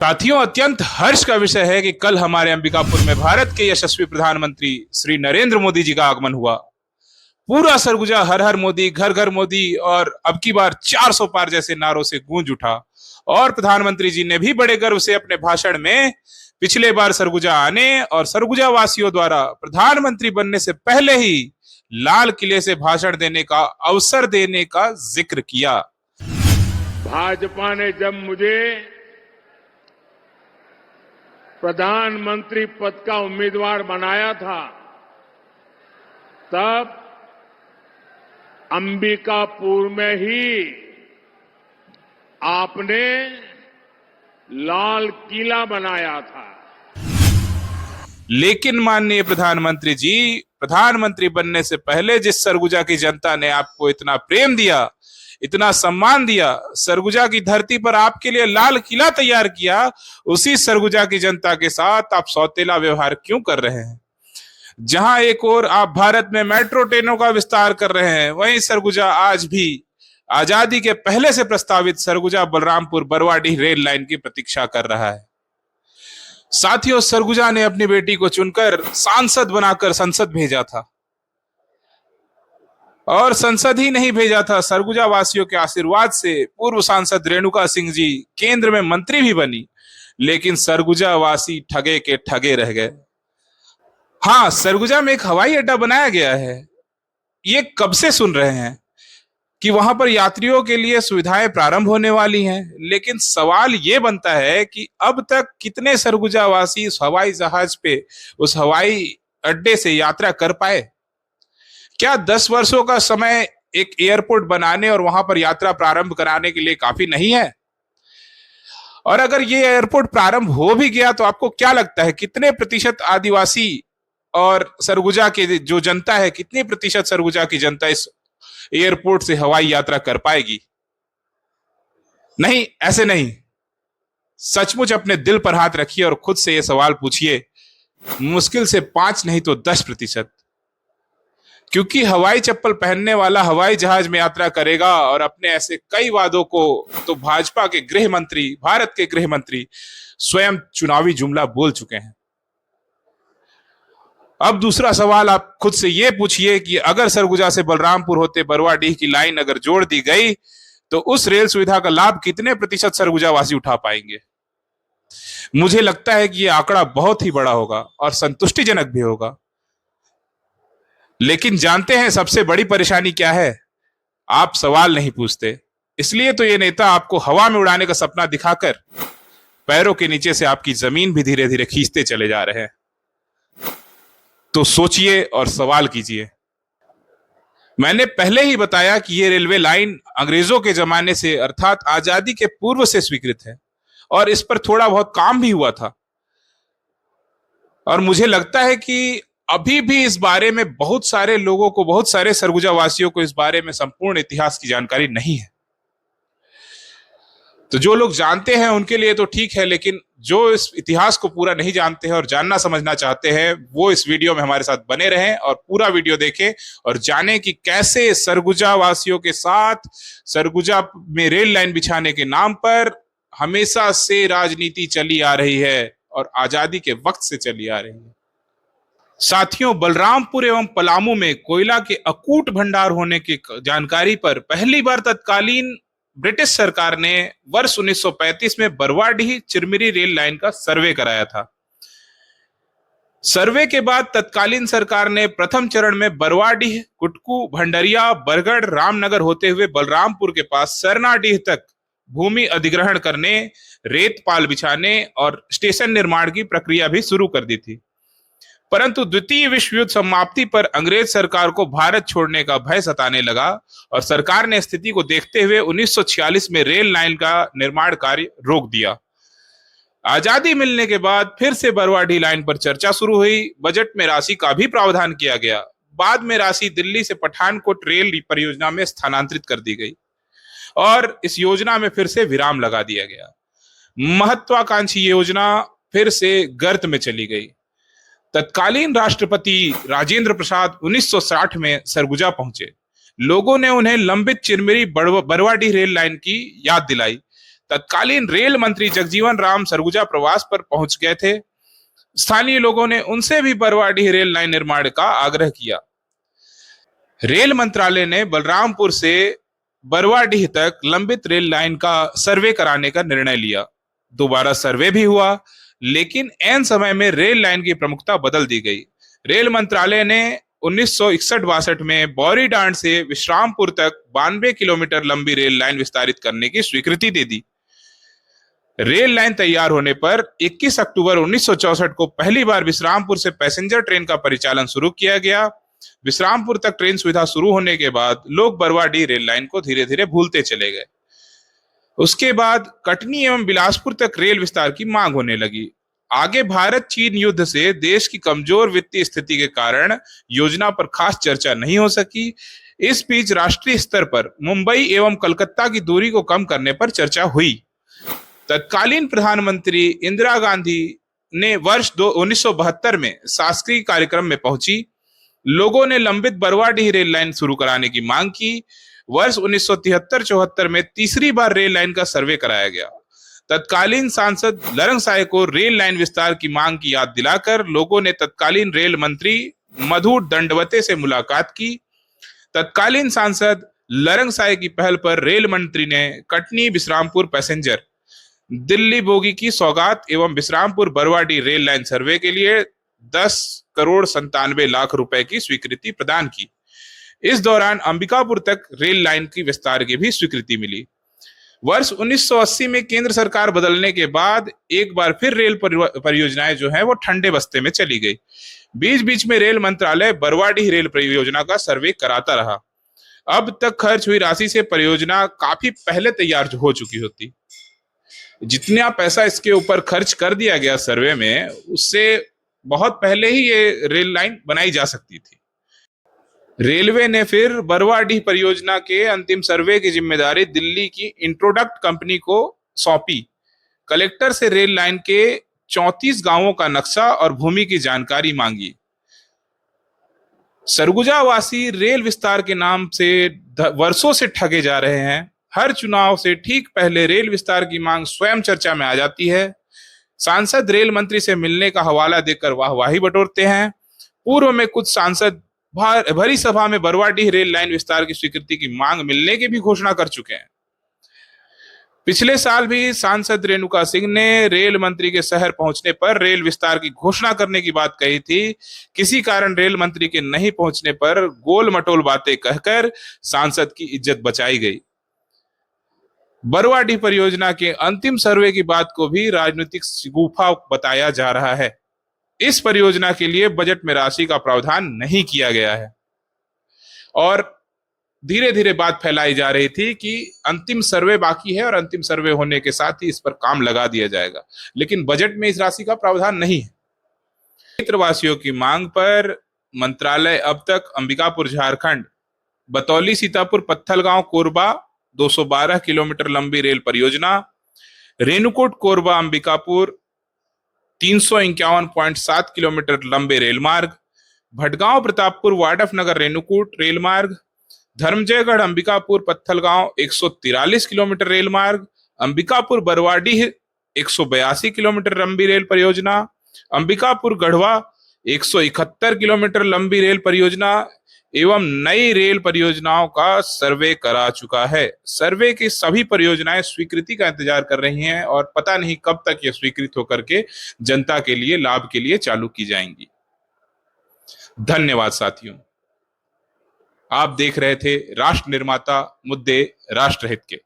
साथियों, अत्यंत हर्ष का विषय है कि कल हमारे अंबिकापुर में भारत के यशस्वी प्रधानमंत्री श्री नरेंद्र मोदी जी का आगमन हुआ। पूरा सरगुजा हर हर मोदी, घर घर मोदी और अब की बार 400 पार जैसे नारों से गूंज उठा। और प्रधानमंत्री जी ने भी बड़े गर्व से अपने भाषण में पिछले बार सरगुजा आने और सरगुजा वासियों द्वारा प्रधानमंत्री बनने से पहले ही लाल किले से भाषण देने का अवसर देने का जिक्र किया। भाजपा ने जब मुझे प्रधानमंत्री पद का उम्मीदवार बनाया था, तब अंबिकापुर में ही आपने लाल किला बनाया था। लेकिन माननीय प्रधानमंत्री जी, प्रधानमंत्री बनने से पहले जिस सरगुजा की जनता ने आपको इतना प्रेम दिया, इतना सम्मान दिया, सरगुजा की धरती पर आपके लिए लाल किला तैयार किया, उसी सरगुजा की जनता के साथ आप सौतेला व्यवहार क्यों कर रहे हैं? जहां एक ओर आप भारत में मेट्रो ट्रेनों का विस्तार कर रहे हैं, वहीं सरगुजा आज भी आजादी के पहले से प्रस्तावित सरगुजा बलरामपुर बरवाडीह रेल लाइन की प्रतीक्षा कर रहा है। साथियों, सरगुजा ने अपनी बेटी को चुनकर सांसद बनाकर संसद भेजा था, और संसद ही नहीं भेजा था, सरगुजा वासियों के आशीर्वाद से पूर्व सांसद रेणुका सिंह जी केंद्र में मंत्री भी बनी। लेकिन सरगुजा वासी ठगे के ठगे रह गए। हाँ, सरगुजा में एक हवाई अड्डा बनाया गया है। ये कब से सुन रहे हैं कि वहां पर यात्रियों के लिए सुविधाएं प्रारंभ होने वाली हैं, लेकिन सवाल ये बनता है कि अब तक कितने सरगुजा वासी उस हवाई जहाज पे, उस हवाई अड्डे से यात्रा कर पाए? क्या 10 वर्षों का समय एक एयरपोर्ट बनाने और वहां पर यात्रा प्रारंभ कराने के लिए काफी नहीं है? और अगर ये एयरपोर्ट प्रारंभ हो भी गया तो आपको क्या लगता है कितने प्रतिशत आदिवासी और सरगुजा के जो जनता है, कितनी प्रतिशत सरगुजा की जनता इस एयरपोर्ट से हवाई यात्रा कर पाएगी? नहीं, ऐसे नहीं। सचमुच अपने दिल पर हाथ रखिए और खुद से यह सवाल पूछिए, मुश्किल से 5 नहीं तो 10%। क्योंकि हवाई चप्पल पहनने वाला हवाई जहाज में यात्रा करेगा, और अपने ऐसे कई वादों को तो भाजपा के गृह मंत्री, भारत के गृह मंत्री स्वयं चुनावी जुमला बोल चुके हैं। अब दूसरा सवाल आप खुद से ये पूछिए कि अगर सरगुजा से बलरामपुर होते बरवाडीह की लाइन अगर जोड़ दी गई तो उस रेल सुविधा का लाभ कितने प्रतिशत सरगुजा वासी उठा पाएंगे? मुझे लगता है कि यह आंकड़ा बहुत ही बड़ा होगा और संतुष्टिजनक भी होगा। लेकिन जानते हैं सबसे बड़ी परेशानी क्या है? आप सवाल नहीं पूछते। इसलिए तो ये नेता आपको हवा में उड़ाने का सपना दिखाकर पैरों के नीचे से आपकी जमीन भी धीरे धीरे खींचते चले जा रहे हैं। तो सोचिए और सवाल कीजिए। मैंने पहले ही बताया कि यह रेलवे लाइन अंग्रेजों के जमाने से, अर्थात आजादी के पूर्व से स्वीकृत है, और इस पर थोड़ा बहुत काम भी हुआ था। और मुझे लगता है कि अभी भी इस बारे में बहुत सारे लोगों को, बहुत सारे सरगुजा वासियों को इस बारे में संपूर्ण इतिहास की जानकारी नहीं है। तो जो लोग जानते हैं उनके लिए तो ठीक है, लेकिन जो इस इतिहास को पूरा नहीं जानते हैं और जानना समझना चाहते हैं, वो इस वीडियो में हमारे साथ बने रहें और पूरा वीडियो देखें और जानें कि कैसे सरगुजा वासियों के साथ सरगुजा में रेल लाइन बिछाने के नाम पर हमेशा से राजनीति चली आ रही है और आजादी के वक्त से चली आ रही है। साथियों, बलरामपुर एवं पलामू में कोयला के अकूट भंडार होने की जानकारी पर पहली बार तत्कालीन ब्रिटिश सरकार ने वर्ष 1935 में बरवाडीह चिरमिरी रेल लाइन का सर्वे कराया था। सर्वे के बाद तत्कालीन सरकार ने प्रथम चरण में बरवाडीह, कुटकू, भंडरिया, बरगढ़, रामनगर होते हुए बलरामपुर के पास सरनाडीह तक भूमि अधिग्रहण करने, रेत पाल बिछाने और स्टेशन निर्माण की प्रक्रिया भी शुरू कर दी थी। परंतु द्वितीय विश्व युद्ध समाप्ति पर अंग्रेज सरकार को भारत छोड़ने का भय सताने लगा और सरकार ने स्थिति को देखते हुए 1946 में रेल लाइन का निर्माण कार्य रोक दिया। आजादी मिलने के बाद फिर से बरवाडीह लाइन पर चर्चा शुरू हुई। बजट में राशि का भी प्रावधान किया गया। बाद में राशि दिल्ली से पठानकोट रेल परियोजना में स्थानांतरित कर दी गई और इस योजना में फिर से विराम लगा दिया गया। महत्वाकांक्षी योजना फिर से गर्त में चली गई। तत्कालीन राष्ट्रपति राजेंद्र प्रसाद 1960 में सरगुजा पहुंचे। लोगों ने उन्हें लंबित चिरमिरी बरवाडीह रेल लाइन की याद दिलाई तत्कालीन रेल मंत्री जगजीवन राम सरगुजा प्रवास पर पहुंच गए थे। स्थानीय लोगों ने उनसे भी बरवाडीह रेल लाइन निर्माण का आग्रह किया। रेल मंत्रालय ने बलरामपुर से बरवाडीह तक लंबित रेल लाइन का सर्वे कराने का निर्णय लिया। दोबारा सर्वे भी हुआ, लेकिन ऐन समय में रेल लाइन की प्रमुखता बदल दी गई। रेल मंत्रालय ने 1961-62 में बौरीडांड से विश्रामपुर तक 92 किलोमीटर लंबी रेल लाइन विस्तारित करने की स्वीकृति दे दी। रेल लाइन तैयार होने पर 21 अक्टूबर 1964 को पहली बार विश्रामपुर से पैसेंजर ट्रेन का परिचालन शुरू किया गया। विश्रामपुर तक ट्रेन सुविधा शुरू होने के बाद लोग बरवाडीह रेल लाइन को धीरे धीरे भूलते चले गए। उसके बाद कटनी एवं बिलासपुर तक रेल विस्तार की मांग होने लगी। आगे भारत चीन युद्ध से देश की कमजोर वित्तीय स्थिति के कारण योजना पर खास चर्चा नहीं हो सकी। इस बीच राष्ट्रीय स्तर पर मुंबई एवं कलकत्ता की दूरी को कम करने पर चर्चा हुई। तत्कालीन प्रधानमंत्री इंदिरा गांधी ने वर्ष 1972 में शासकीय कार्यक्रम में पहुंची। लोगों ने लंबित बरवाडीह रेल लाइन शुरू कराने की मांग की। वर्ष 1973-74 में तीसरी बार रेल लाइन का सर्वे कराया गया। तत्कालीन सांसद लरंग साय को रेल लाइन विस्तार की मांग की याद दिलाकर लोगों ने तत्कालीन रेल मंत्री मधु दंडवते से मुलाकात की। तत्कालीन सांसद लरंग साय की पहल पर रेल मंत्री ने कटनी विश्रामपुर पैसेंजर दिल्ली बोगी की सौगात एवं विश्रामपुर बरवाडीह रेल लाइन सर्वे के लिए 10,97 करोड़ रुपए की स्वीकृति प्रदान की। इस दौरान अंबिकापुर तक रेल लाइन की विस्तार की भी स्वीकृति मिली। वर्ष 1980 में केंद्र सरकार बदलने के बाद एक बार फिर रेल परियोजनाएं जो है वो ठंडे बस्ते में चली गई। बीच बीच में रेल मंत्रालय बरवाडीह रेल परियोजना का सर्वे कराता रहा। अब तक खर्च हुई राशि से परियोजना काफी पहले तैयार हो चुकी होती। जितना पैसा इसके ऊपर खर्च कर दिया गया सर्वे में, उससे बहुत पहले ही ये रेल लाइन बनाई जा सकती थी। रेलवे ने फिर बरवाडीह परियोजना के अंतिम सर्वे की जिम्मेदारी दिल्ली की इंट्रोडक्ट कंपनी को सौंपी। कलेक्टर से रेल लाइन के 34 गांवों का नक्शा और भूमि की जानकारी मांगी। सरगुजावासी रेल विस्तार के नाम से वर्षों से ठगे जा रहे हैं। हर चुनाव से ठीक पहले रेल विस्तार की मांग स्वयं चर्चा में आ जाती है। सांसद रेल मंत्री से मिलने का हवाला देकर वाहवाही बटोरते हैं। पूर्व में कुछ सांसद भरी सभा में बरवाडीह रेल लाइन विस्तार की स्वीकृति की मांग मिलने की भी घोषणा कर चुके हैं। पिछले साल भी सांसद रेणुका सिंह ने रेल मंत्री के शहर पहुंचने पर रेल विस्तार की घोषणा करने की बात कही थी। किसी कारण रेल मंत्री के नहीं पहुंचने पर गोल मटोल बातें कहकर सांसद की इज्जत बचाई गई। बरवाडीह परियोजना के अंतिम सर्वे की बात को भी राजनीतिक शगुफा बताया जा रहा है। इस परियोजना के लिए बजट में राशि का प्रावधान नहीं किया गया है और धीरे धीरे बात फैलाई जा रही थी कि अंतिम सर्वे बाकी है और अंतिम सर्वे होने के साथ ही इस पर काम लगा दिया जाएगा, लेकिन बजट में इस राशि का प्रावधान नहीं है। क्षेत्रवासियों की मांग पर मंत्रालय अब तक अंबिकापुर झारखंड, बतौली सीतापुर पत्थलगांव कोरबा 212 किलोमीटर लंबी रेल परियोजना, रेणुकूट कोरबा अंबिकापुर 351.7 किलोमीटर लंबे रेल मार्ग, भटगांव प्रतापपुर वाडफनगर रेणुकूट रेल मार्ग, धर्मजयगढ़ अंबिकापुर पत्थलगांव 143 किलोमीटर रेल मार्ग, अंबिकापुर बरवाडीह 182 किलोमीटर लंबी रेल परियोजना, अंबिकापुर गढ़वा 171 किलोमीटर लंबी रेल परियोजना एवं नई रेल परियोजनाओं का सर्वे करा चुका है। सर्वे की सभी परियोजनाएं स्वीकृति का इंतजार कर रही हैं और पता नहीं कब तक ये स्वीकृत होकर के जनता के लिए, लाभ के लिए चालू की जाएंगी। धन्यवाद साथियों। आप देख रहे थे राष्ट्र निर्माता मुद्दे राष्ट्रहित के।